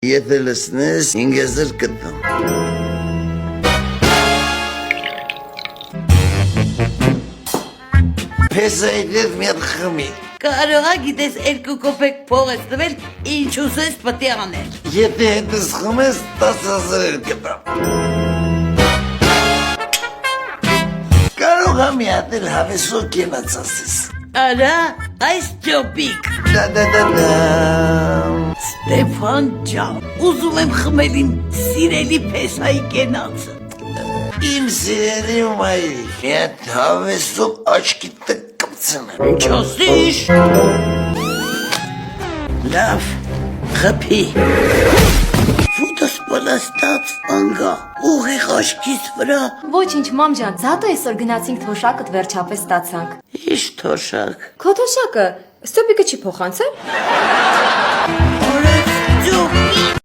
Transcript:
Եթե լսնես, 5000 կտամ։ Փեսայդ մի հատ խմի։ Կարող է գիտես 2 կոպեկ փող ես տվել, ինչ ուզես պետք է անել։ Եթե հետս խմես, 10000 կտամ։ Կարող եմ մի հատ էլ հավեսով կենացասես։ Արա, այս ճոպիկ։ Դա Ստեփան ջան, ուզում եմ խմել իմ սիրելի փեսայի կենացը։ Իմ սիրելի մայրիկ, մի հատ հավեսով աչքի տակ կպցնեմ։ Ինչ ասиш։ Լավ, խփի։ Ֆուտս պլաստած անգա, ուղիղ աչքիս վրա։ Ոչինչ, մամ ջան, զատը այսօր գնացինք թոշակդ վերջապես ստացանք։ Ինչ թոշակ։ Քո թոշակը, Ստոպիկը չի փոխանցել։ Օրես ճոպիկ։